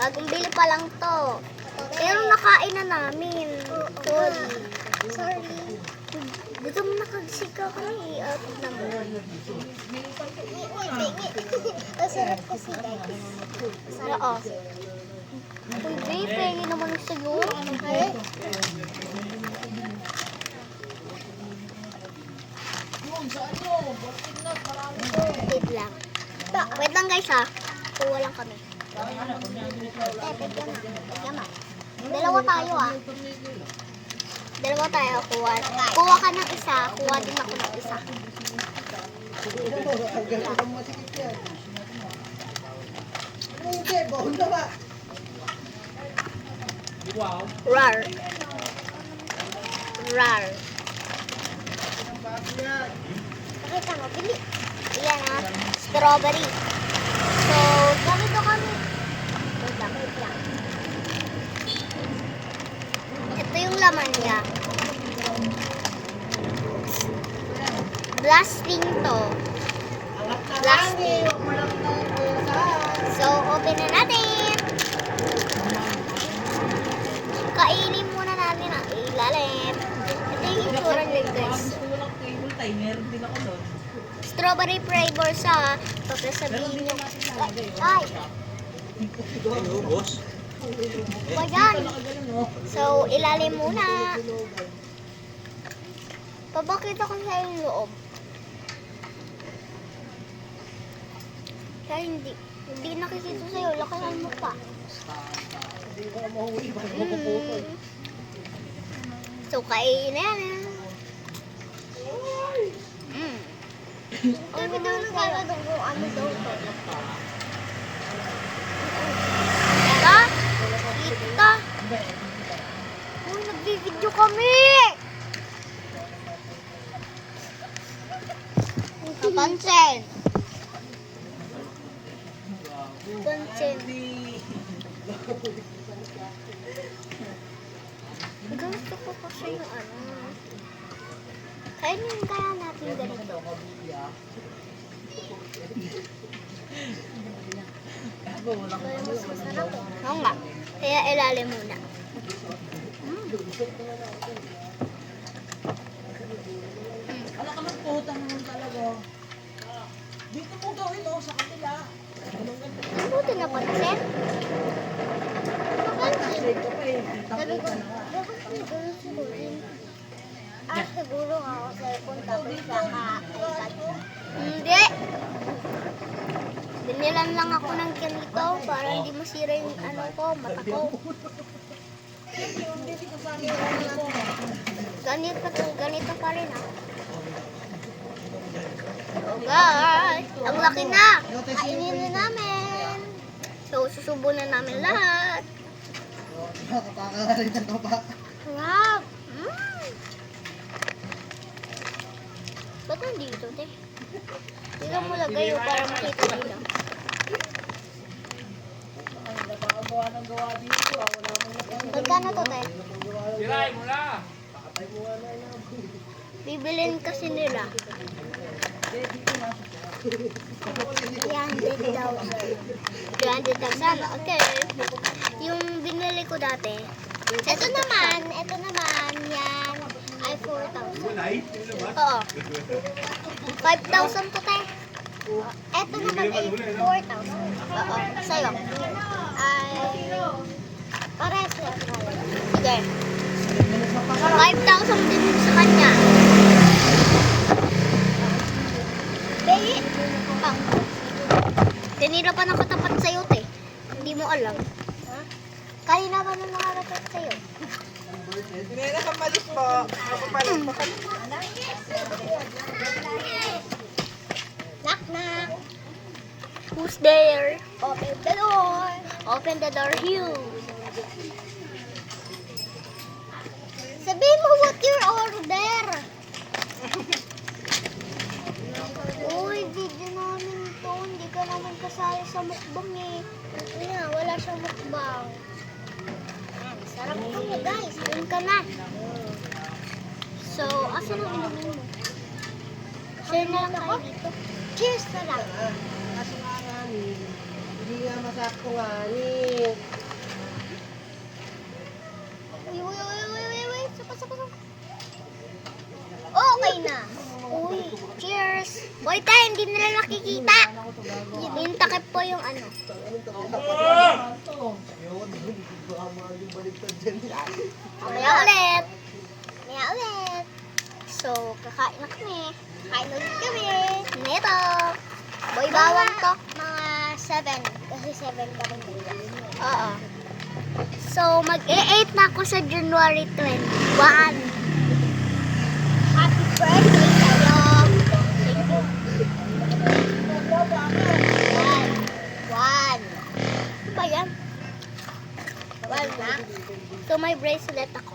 Bagong bili pa lang to. Pero nakain na namin. Sorry. Gutom na kagsika kami. Tignan mo. Masarap kasi guys. Masarap. Uy, babe, pengi naman sa'yo. Wait lang. Wait lang guys ha. Kuha lang kami. Bigyan mo. Dalawa tayo ah. Dalawa tayo kuha. Kuha ka ng isa. Kuha din ako ng isa. Rar. Rar. Pakita mo, bili. Ayan ha. Strawberry. So, ganito kami. Wait lang. Ito yung laman niya. Blasting to. Blasting. So, open na natin. Kainin muna natin ang ilalim. Ito yung itsura niya guys. Meron din ako doon. Strawberry flavor sa papasabihin nyo. Ay! Wayan! So, ilalim muna. Papakita ko sa yung loob. Kaya hindi nakikita sa'yo. Lakasan mo pa. So, kainin na yan. Sabi daw nagkakadong kung ano daw to. Kita? Uy, nag-video kami! Kapansin! Kapansin. Gusto ko kasi yung ano. Kainin kaya natin ganito. Oo nga. Kaya ilalim muna. Ala ka magputa naman talaga. Dito mo gawin sa kanila. Buti napansin. Napansin. Sabi ko, siguro ako sa punta ko sa ka-iPad. Hindi. Binilan lang ako ng ganito para hindi masira yung ano ko, mata ko. Ganito pa rin ah. Oh guys, ang laki na. Kainin na namin. So, susubo na namin lahat. Nakakakalit ka ba? Sarap. Ba't nandito, te? Dito mo lagay yung para makita nila. Magkano to, te? Siray mo na! Bibilin kasi nila. 300,000. Okay. Yung binili ko dati. Ito naman, yan ay 4,000. Oo. 5,000 to, te. Ito naman ay 4,000. Oo. Sa'yo. Ay, parehas lang. Sige. 5,000 din sa kanya. Bayi. Kanina pa nakatapat sa'yo, te. Hindi mo alam. Ha? Kanina pa nang nakatapat sa'yo. Hindi na kamalis po. Papapalit po kami. Knock, knock. Who's there? Open the door. Open the door, Hugh. Sabihin mo what your order. Uy, video namin to. Hindi ka naman kasali sa mukbang eh. Wala siyang mukbang. Sarap ka mo guys. Doon ka na. So, asan ang inumin mo? Share na lang tayo dito. Cheers na lang. Kasi nga namin, hindi nga Sakto nga ni. Uy. Sapa. Okay na. Uy, cheers. Boy tayo, hindi nila nakikita. Yung takip po yung ano. Mamaya ulit. So, kakain na kami. Kain ulit kami. Neto. Boy, bawang to. Mga 7. Kasi 7 kami dito. Oo. So, mag-e-8 na ako sa January 21. Happy birthday sa'yo. Thank you. One. Ano ba yan? One na. So, may bracelet ako.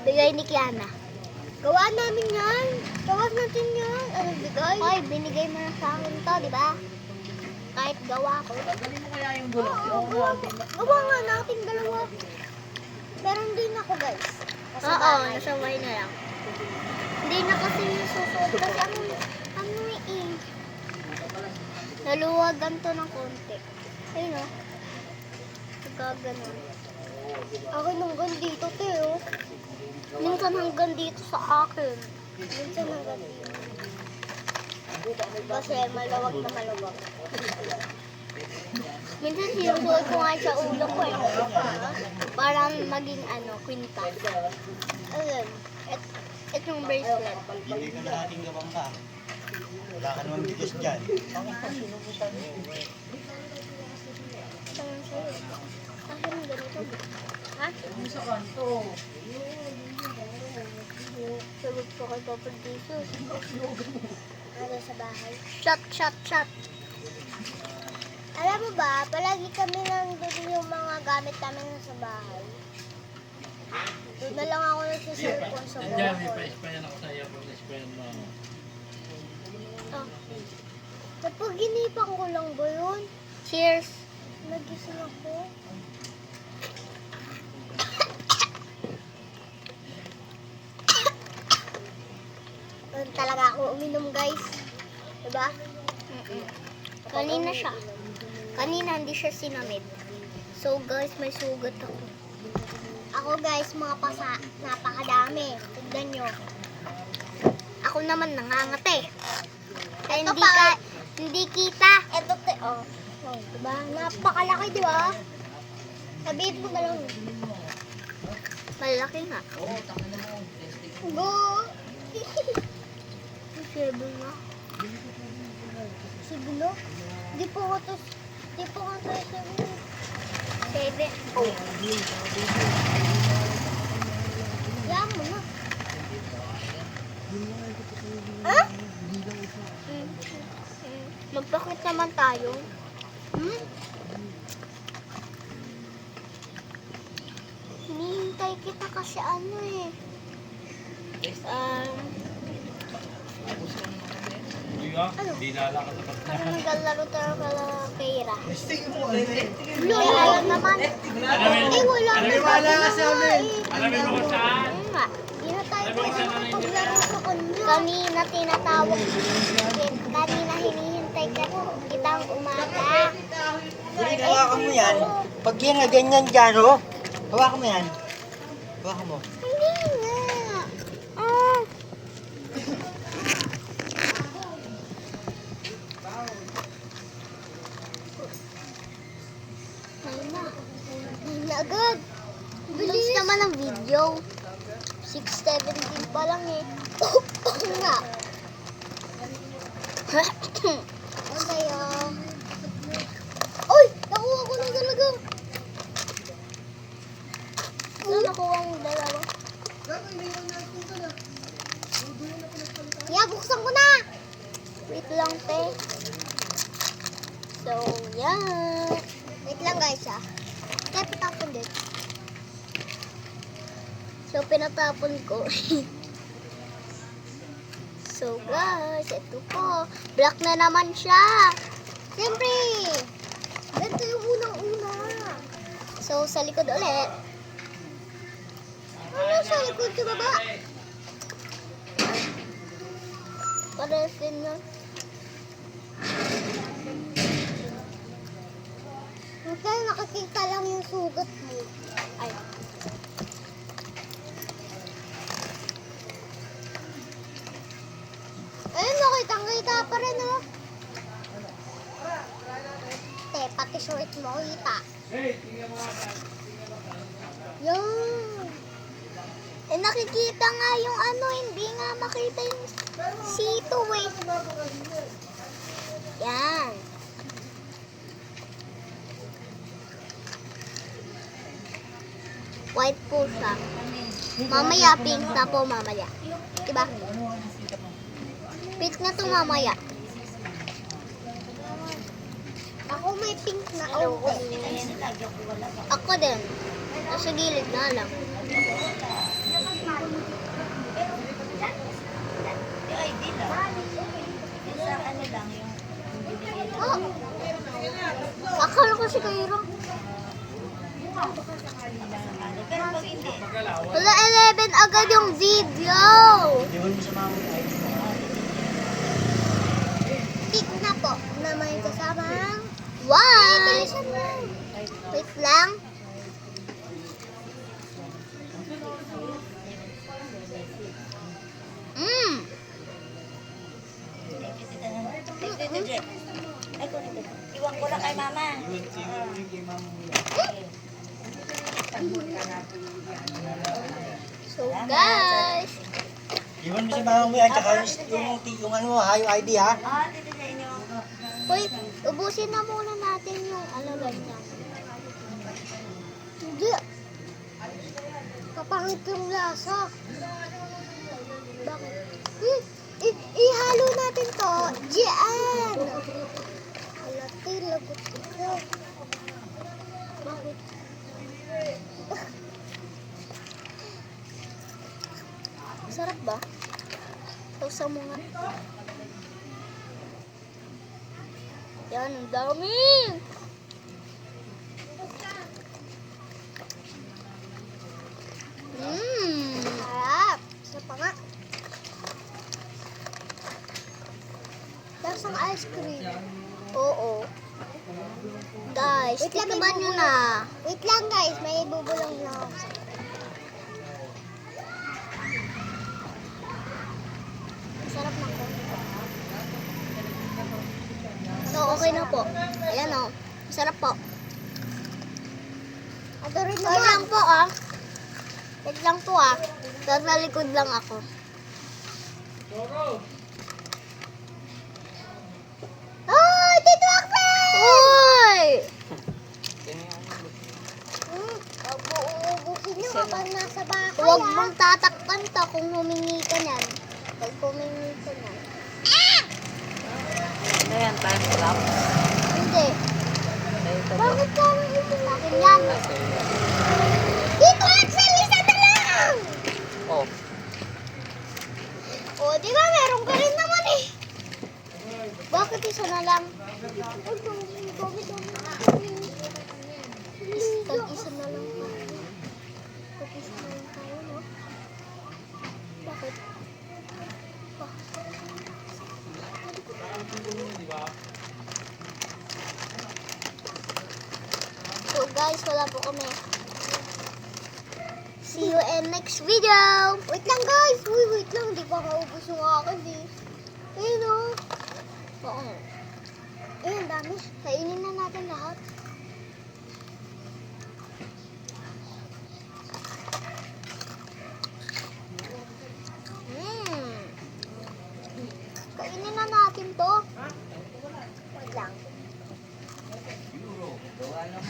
Bigay ni Kiana. Gawa namin yan. Gawa natin yan. Ano bigay? Ay, binigay mo na sa akin to, di ba? Kahit gawa ko. Galing mo kaya yung bulok. Gawa nga natin dalawa. Meron din ako, guys. Oo, nasa bahay na lang. Hindi na kasi susuot kasi ano eh. Naluwagan to ng konti. Ayun o. Nagkaganon. Akin hanggang dito, Teo. Minsan hanggang dito sa akin. Minsan hanggang dito. Kasi malawag na malawag. Minsan sinusuot ko nga sa ulo ko eh. Parang maging kwintas. Ayun. Itong bracelet. Hindi ka na ating gawang ka. Wala ka naman bigas dyan. Saan sa'yo? Akin ganito. Ha? Yung sa kanto. Sagot ko kay Papa Jesus. Ano sa bahay? Shot. Alam mo ba, palagi kami nandun yung mga gamit namin sa bahay. Doon na lang ako nagsisilpon sa Nandiyan, may bukol. pa-sprayan ako sa iyo. Pag-sprayan mo. Napaginipan ko lang ba yun? Cheers! Nagising ako. Doon talaga ako uminom, guys. Diba? Kanina siya. Kanina hindi siya sinamid. So guys, may sugat ako. Ako guys, mga pasa, napakadami. Tignan nyo. Ako naman nangangate. Ay, hindi kita. Ito oh. Oh, diba? Napakalaki, diba? Sabihin mo na lang. Malaki nga. Go! Sebe nga. Siglo? Di po ko to sebe. Oh. Yan mo na. Ha? Magpakit naman tayo. Hinihintay kita kasi eh. Hindi ka? Hindi lalakad sa pagkakas. Ano naglalaro tayo kala Keira? Tingin mo kasi. Alam naman. Wala Wala ka sa amin. Alamin mo kung saan. Ayun nga. Di na tayo pwede makapaglaro sa kanya. Kanina tinatawag. Kanina hinihintay kitang umaga. Hindi, hawakan mo yan. Pag yan na ganyan dyan, oh. Hawakan mo yan. Hawakan mo. Hindi nga. Ayun na agad. Bilis naman ang video. 6:17 pa lang eh. Nga. Ano tayo? Uy! Nakuha ko na talaga. Ano nakuha mo dalawa? Buksan ko na! Wait lang, te. So, yan. Wait lang, guys, Kaya patapon din. So, pinatapon ko. So, guys, ito po. Black na naman siya. Siyempre, ganito yung unang-una. So, sa likod ulit. Ano sa likod sa baba? Pares din yun. nakita lang yung sugat mo. Ay. Ayun, nakitang-kita pa rin, oh. Te, pati short mo, kita. Yan. Eh, nakikita nga yung ano, hindi nga makita yung sito, eh. Yan. White po siya. Mamaya, pink na po mamaya. Diba? Pink na to mamaya. Ako may pink na. Ako din. Nasa gilid na lang. Oh. Akala ko si Kairo. Wala 11 agad yung video. Iwan mo sa mama mo. Tik na po na may kasamang white. Wait lang. Iwan ko lang kay mama. So guys, Iwan mo sa mama mo yan, tsaka yung ano, yung ID ha. Dito sa inyo. wait, ubusin na muna natin yung ano ganyan. Hindi. Kapangit yung lasa. Bakit? Ihalo natin to. Diyan. Alati, lagot ito. Bakit? Sarap ba? Sausaw mo nga. Yan, ang dami! Sarap! Isa pa nga. Lasang ice cream. Oo. Guys, tinaban nyo na. Wait lang guys, may ibubulong lang ako. Sarap ng konti. So, okay na po. Ayan o. Sarap po. Ato rin naman. Wait lang po ah. Wait lang po ah. Sa likod lang ako. Oh, Tito Akmal! Hoy! Uubusin nyo habang nasa bahay. Huwag mong tatakpan to kung humingi ka niyan. Pag humingi ka niyan. Ano yan? Time lapse? Hindi. Bakit parang ito sa akin yan? Tito Axel, isa na lang! Oh. O, di ba meron ka rin naman eh? Bakit isa na lang? Tag-isa na lang tayo. Tag-isa na lang tayo, no? Bakit? So guys, wala po kami. See you in next video. Wait lang guys. Uy, wait lang. Di pa maubos yung akin eh. Ayun o. Oo. Ayun, dami. Kainin na natin lahat. Kainin na natin to. Wait lang.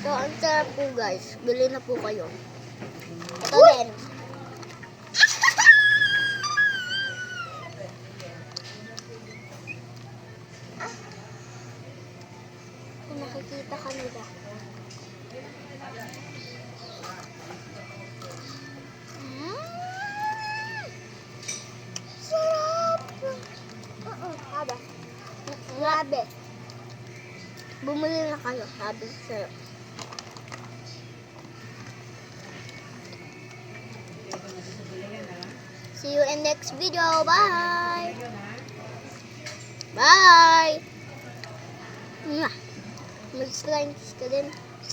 So, ang sarap po guys. Bili na po kayo. Ito din. Kung nakikita ka nila. Sarap! Haba. Grabe. Bumili na kayo. Sabi sa'yo. See you in next video. Bye! Bye! Mag-slime ka din.